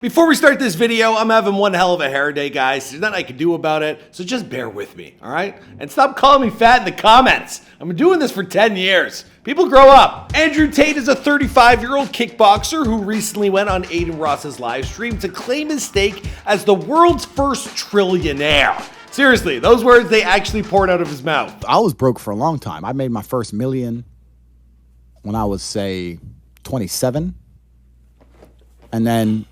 Before we start this video, I'm having one hell of a hair day, guys. There's nothing I can do about it, so just bear with me, all right? And stop calling me fat in the comments. I've been doing this for 10 years. People grow up. Andrew Tate is a 35-year-old kickboxer who recently went on Adin Ross's live stream to claim his stake as the world's first trillionaire. Seriously, those words, they actually poured out of his mouth. I was broke for a long time. I made my first million when I was, say, 27. And then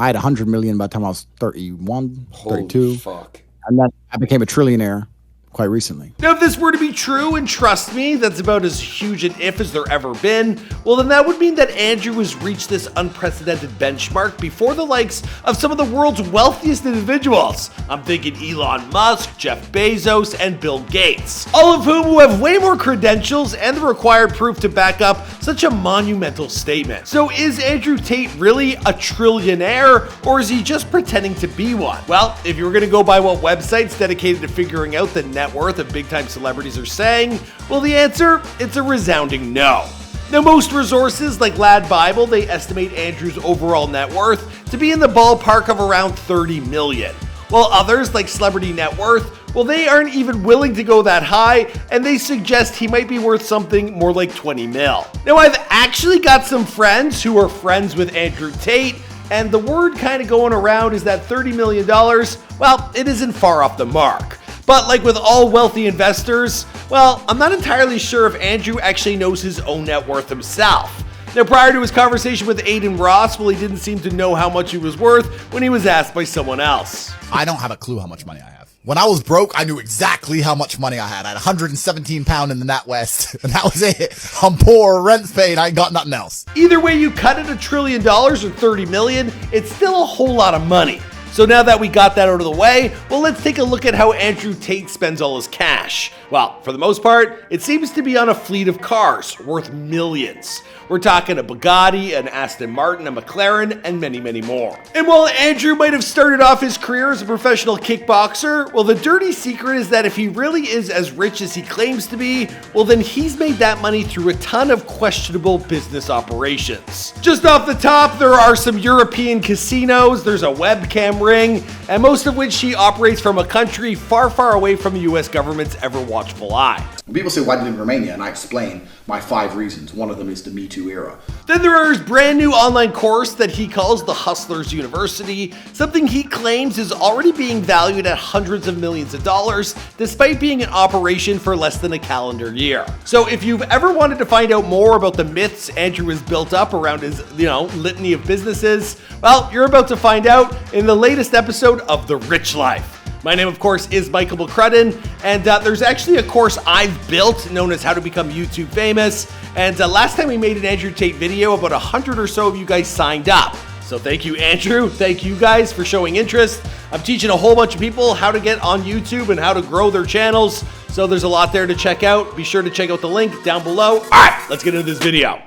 I had 100 million by the time I was 31, 32. Holy fuck. And then I became a trillionaire quite recently. Now, if this were to be true, and trust me, that's about as huge an if as there ever been, well, then that would mean that Andrew has reached this unprecedented benchmark before the likes of some of the world's wealthiest individuals. I'm thinking Elon Musk, Jeff Bezos, and Bill Gates, all of whom have way more credentials and the required proof to back up such a monumental statement. So is Andrew Tate really a trillionaire, or is he just pretending to be one? Well, if you were going to go by what websites dedicated to figuring out the net worth of big-time celebrities are saying, well, the answer, it's a resounding no. Now, most resources like Lad Bible, they estimate Andrew's overall net worth to be in the ballpark of around 30 million. While others like Celebrity Net Worth, well, they aren't even willing to go that high, and they suggest he might be worth something more like 20 mil. Now, I've actually got some friends who are friends with Andrew Tate, and the word kind of going around is that $30 million, well, it isn't far off the mark. But like with all wealthy investors, well, I'm not entirely sure if Andrew actually knows his own net worth himself. Now, prior to his conversation with Adin Ross, well, he didn't seem to know how much he was worth when he was asked by someone else. I don't have a clue how much money I have. When I was broke, I knew exactly how much money I had. I had 117 pounds in the NatWest, and that was it. I'm poor, rent's paid, I ain't got nothing else. Either way you cut it, $1 trillion or 30 million, it's still a whole lot of money. So now that we got that out of the way, well, let's take a look at how Andrew Tate spends all his cash. Well, for the most part, it seems to be on a fleet of cars worth millions. We're talking a Bugatti, an Aston Martin, a McLaren, and many, many more. And while Andrew might have started off his career as a professional kickboxer, well, the dirty secret is that if he really is as rich as he claims to be, well, then he's made that money through a ton of questionable business operations. Just off the top, there are some European casinos, there's a webcam ring, and most of which he operates from a country far, far away from the US government's ever watchful eye. People say, why did you live in Romania? And I explain my 5 reasons. One of them is the Me Too era. Then there is his brand new online course that he calls the Hustlers University, something he claims is already being valued at hundreds of millions of dollars, despite being in operation for less than a calendar year. So if you've ever wanted to find out more about the myths Andrew has built up around his, litany of businesses, well, you're about to find out in the latest episode of The Rich Life. My name, of course, is Michael McCrudden, and there's actually a course I've built known as How to Become YouTube Famous. And last time we made an Andrew Tate video, about 100 or so of you guys signed up. So thank you, Andrew. Thank you guys for showing interest. I'm teaching a whole bunch of people how to get on YouTube and how to grow their channels. So there's a lot there to check out. Be sure to check out the link down below. All right, let's get into this video.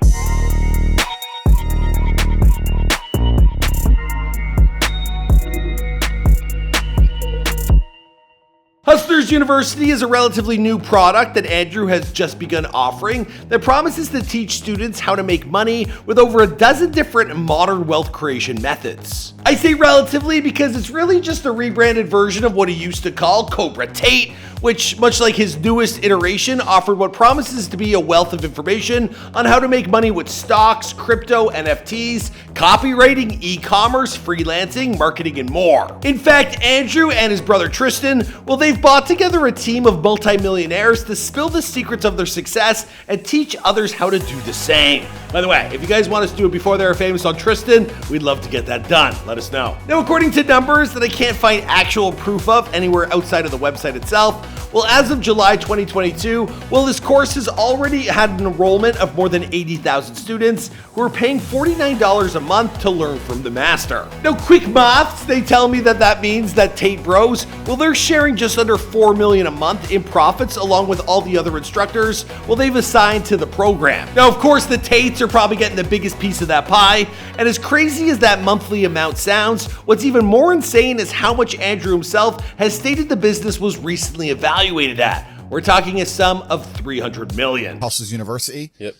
Hustlers University is a relatively new product that Andrew has just begun offering that promises to teach students how to make money with over a dozen different modern wealth creation methods. I say relatively because it's really just a rebranded version of what he used to call Cobra Tate, which, much like his newest iteration, offered what promises to be a wealth of information on how to make money with stocks, crypto, NFTs, copywriting, e-commerce, freelancing, marketing, and more. In fact, Andrew and his brother Tristan, well, they've brought together a team of multimillionaires to spill the secrets of their success and teach others how to do the same. By the way, if you guys want us to do it before they're famous on Tristan, we'd love to get that done. Let us know. Now, according to numbers that I can't find actual proof of anywhere outside of the website itself, well, as of July 2022, well, this course has already had an enrollment of more than 80,000 students who are paying $49 a month to learn from the master. Now, quick maths, they tell me that means that Tate Bros, well, they're sharing just under $4 million a month in profits along with all the other instructors, well, they've assigned to the program. Now, of course, the Tates are probably getting the biggest piece of that pie, and as crazy as that monthly amount sounds, what's even more insane is how much Andrew himself has stated the business was recently evaluated at. We're talking a sum of $300 million. Hustlers University. Yep.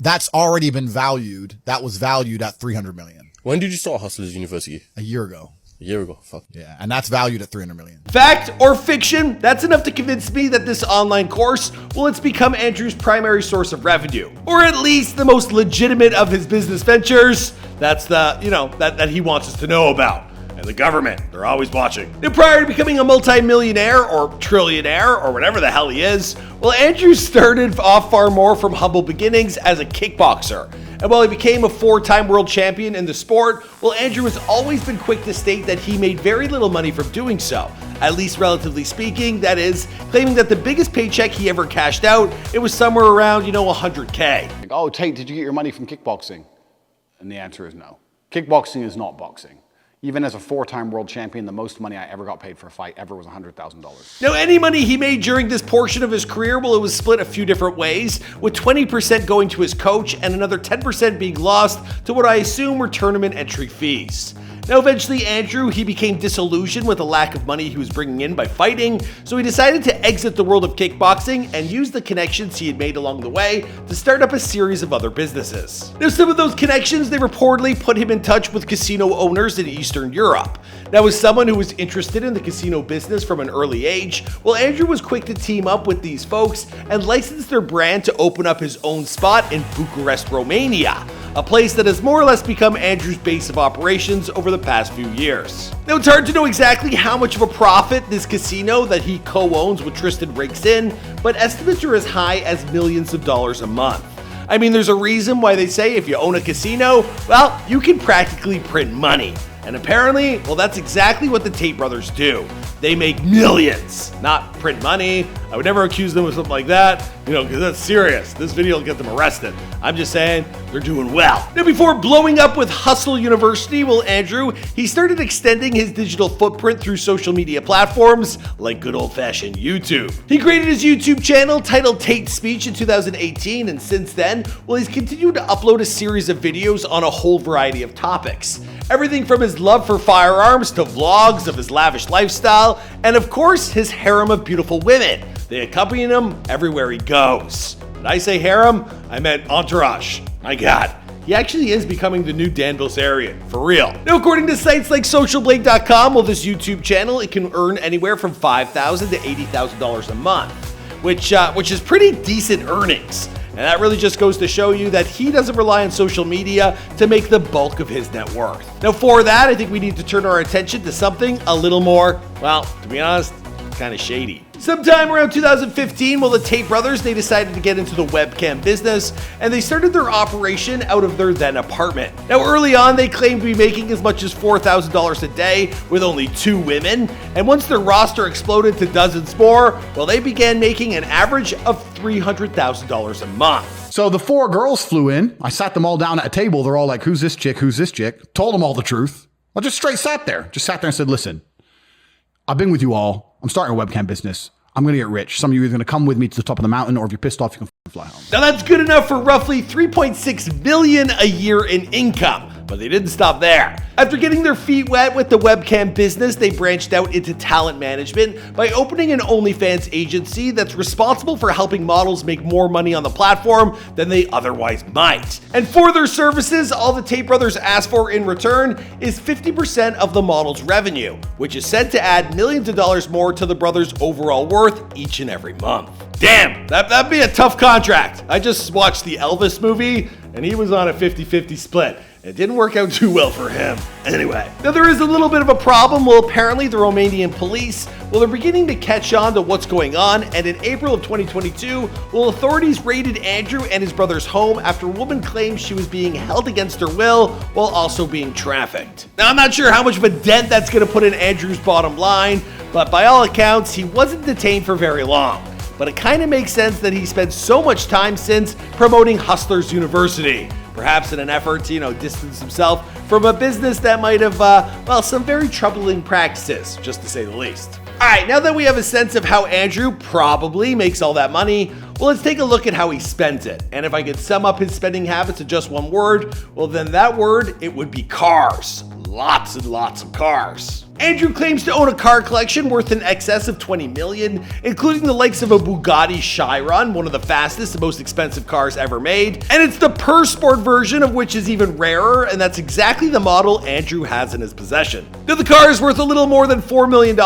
That's already been valued. That was valued at $300 million. When did you start Hustlers University? A year ago. A year ago. Fuck. Yeah, and that's valued at 300 million. Fact or fiction, that's enough to convince me that this online course, well, it's become Andrew's primary source of revenue. Or at least the most legitimate of his business ventures. That's the, that he wants us to know about. And the government, they're always watching. Now, prior to becoming a multi-millionaire or trillionaire or whatever the hell he is, well, Andrew started off far more from humble beginnings as a kickboxer. And while he became a 4-time world champion in the sport, well, Andrew has always been quick to state that he made very little money from doing so. At least relatively speaking, that is, claiming that the biggest paycheck he ever cashed out, it was somewhere around, $100K. Like, oh, Tate, did you get your money from kickboxing? And the answer is no. Kickboxing is not boxing. Even as a 4-time world champion, the most money I ever got paid for a fight ever was $100,000. Now, any money he made during this portion of his career, well, it was split a few different ways, with 20% going to his coach and another 10% being lost to what I assume were tournament entry fees. Now, eventually, Andrew, he became disillusioned with the lack of money he was bringing in by fighting, so he decided to exit the world of kickboxing and use the connections he had made along the way to start up a series of other businesses. Now, some of those connections, they reportedly put him in touch with casino owners in Eastern Europe. Now, as someone who was interested in the casino business from an early age, well, Andrew was quick to team up with these folks and license their brand to open up his own spot in Bucharest, Romania, a place that has more or less become Andrew's base of operations over the past few years. Now, it's hard to know exactly how much of a profit this casino that he co-owns with Tristan rakes in, but estimates are as high as millions of dollars a month. I mean, there's a reason why they say if you own a casino, well, you can practically print money. And apparently, well, that's exactly what the Tate brothers do. They make millions, not print money. I would never accuse them of something like that, because that's serious. This video will get them arrested. I'm just saying, they're doing well. Now, before blowing up with Hustle University, well, Andrew, he started extending his digital footprint through social media platforms like good old-fashioned YouTube. He created his YouTube channel titled Tate Speech in 2018, and since then, well, he's continued to upload a series of videos on a whole variety of topics. Everything from his love for firearms to vlogs of his lavish lifestyle, and of course, his harem of beautiful women. They accompany him everywhere he goes. When I say harem, I meant entourage. My God, he actually is becoming the new Dan Bilzerian, for real. Now, according to sites like socialblade.com, well, this YouTube channel, it can earn anywhere from $5,000 to $80,000 a month, which is pretty decent earnings. And that really just goes to show you that he doesn't rely on social media to make the bulk of his net worth. Now, for that, I think we need to turn our attention to something a little more, well, to be honest, kind of shady. Sometime around 2015, well, the Tate brothers, they decided to get into the webcam business, and they started their operation out of their then apartment. Now, early on, they claimed to be making as much as $4,000 a day with only 2 women, and once their roster exploded to dozens more, well, they began making an average of $300,000 a month. So the 4 girls flew in. I sat them all down at a table. They're all like, who's this chick? Who's this chick? Told them all the truth. I just straight sat there. Just sat there and said, listen, I've been with you all. I'm starting a webcam business. I'm going to get rich. Some of you are either going to come with me to the top of the mountain, or if you're pissed off, you can fly home. Now, that's good enough for roughly $3.6 million a year in income. But they didn't stop there. After getting their feet wet with the webcam business, they branched out into talent management by opening an OnlyFans agency that's responsible for helping models make more money on the platform than they otherwise might. And for their services, all the Tate brothers ask for in return is 50% of the model's revenue, which is said to add millions of dollars more to the brothers' overall worth each and every month. Damn, that'd be a tough contract. I just watched the Elvis movie, and he was on a 50-50 split. It didn't work out too well for him. Anyway, now there is a little bit of a problem. Well, apparently the Romanian police, well, they're beginning to catch on to what's going on, and in April of 2022, well, authorities raided Andrew and his brother's home after a woman claimed she was being held against her will while also being trafficked. Now, I'm not sure how much of a dent that's going to put in Andrew's bottom line, but by all accounts, he wasn't detained for very long. But it kind of makes sense that he spent so much time since promoting Hustlers University, perhaps in an effort to, distance himself from a business that might have, some very troubling practices, just to say the least. All right, now that we have a sense of how Andrew probably makes all that money, well, let's take a look at how he spends it. And if I could sum up his spending habits in just one word, well, then that word, it would be cars. Lots and lots of cars. Andrew claims to own a car collection worth in excess of 20 million, including the likes of a Bugatti Chiron, one of the fastest and most expensive cars ever made, and it's the Per Sport version of which is even rarer, and that's exactly the model Andrew has in his possession. Now the car is worth a little more than $4 million,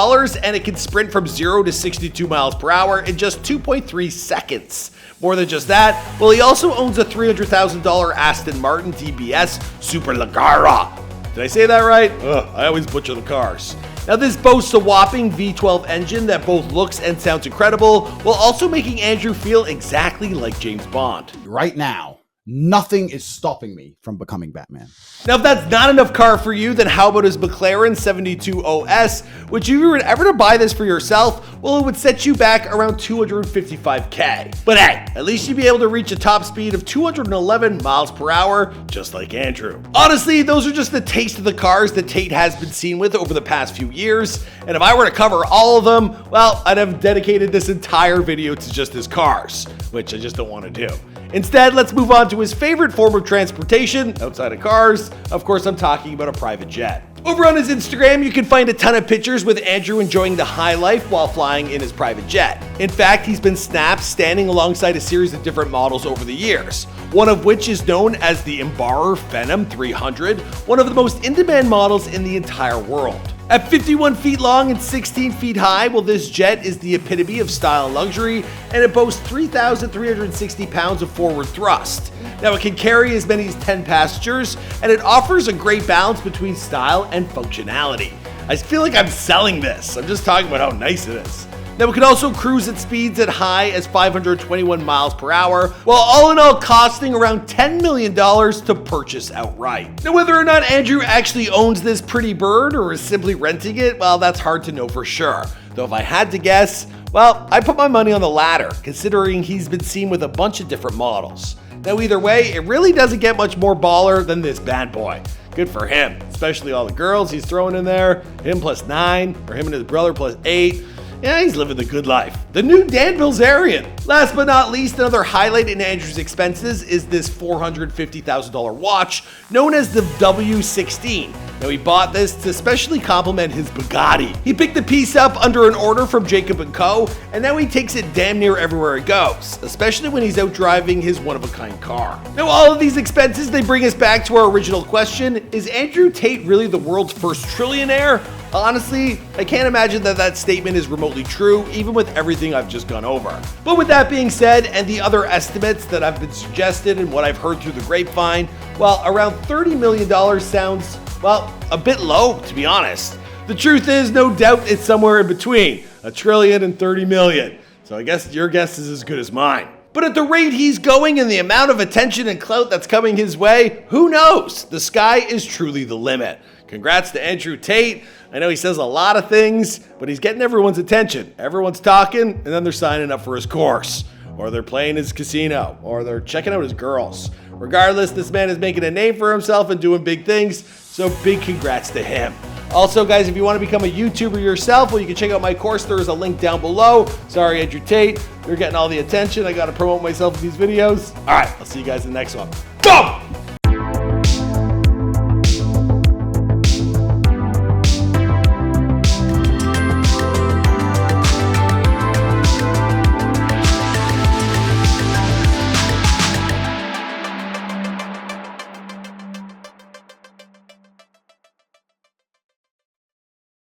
and it can sprint from 0 to 62 miles per hour in just 2.3 seconds. More than just that, well, he also owns a $300,000 Aston Martin DBS Superleggera. Did I say that right? Ugh, I always butcher the cars. Now this boasts a whopping V12 engine that both looks and sounds incredible, while also making Andrew feel exactly like James Bond. Right now, nothing is stopping me from becoming Batman. Now if that's not enough car for you, then how about his McLaren 72OS, which if you were ever to buy this for yourself, well, it would set you back around $255K. But hey, at least you'd be able to reach a top speed of 211 miles per hour, just like Andrew. Honestly, those are just the taste of the cars that Tate has been seen with over the past few years, and if I were to cover all of them, well, I'd have dedicated this entire video to just his cars, which I just don't want to do. Instead, let's move on to his favorite form of transportation outside of cars. Of course, I'm talking about a private jet. Over on his Instagram, you can find a ton of pictures with Andrew enjoying the high life while flying in his private jet. In fact, he's been snapped standing alongside a series of different models over the years, one of which is known as the Embraer Phenom 300, one of the most in-demand models in the entire world. At 51 feet long and 16 feet high, well, this jet is the epitome of style and luxury, and it boasts 3,360 pounds of forward thrust. Now, it can carry as many as 10 passengers, and it offers a great balance between style and functionality. I feel like I'm selling this. I'm just talking about how nice it is. Now, it can also cruise at speeds as high as 521 miles per hour, while all in all costing around $10 million to purchase outright. Now, whether or not Andrew actually owns this pretty bird or is simply renting it, well, that's hard to know for sure. Though if I had to guess, well, I put my money on the latter, considering he's been seen with a bunch of different models. Now, either way, it really doesn't get much more baller than this bad boy. Good for him, especially all the girls he's throwing in there, him plus 9, or him and his brother plus 8. Yeah, he's living the good life. The new Dan Bilzerian. Last but not least, another highlight in Andrew's expenses is this $450,000 watch known as the W16. Now, he bought this to especially complement his Bugatti. He picked the piece up under an order from Jacob & Co., and now he takes it damn near everywhere he goes, especially when he's out driving his one-of-a-kind car. Now, all of these expenses, they bring us back to our original question: is Andrew Tate really the world's first trillionaire? Honestly, I can't imagine that statement is remotely true, even with everything I've just gone over. But with that being said, and the other estimates that have been suggested and what I've heard through the grapevine, well, around $30 million sounds, well, a bit low, to be honest. The truth is, no doubt it's somewhere in between, $1 trillion and $30 million. So I guess your guess is as good as mine. But at the rate he's going and the amount of attention and clout that's coming his way, who knows? The sky is truly the limit. Congrats to Andrew Tate. I know he says a lot of things, but he's getting everyone's attention. Everyone's talking, and then they're signing up for his course, or they're playing his casino, or they're checking out his girls. Regardless, this man is making a name for himself and doing big things, so big congrats to him. Also, guys, if you want to become a YouTuber yourself, well, you can check out my course. There is a link down below. Sorry, Andrew Tate, you're getting all the attention. I got to promote myself in these videos. All right, I'll see you guys in the next one. Boom!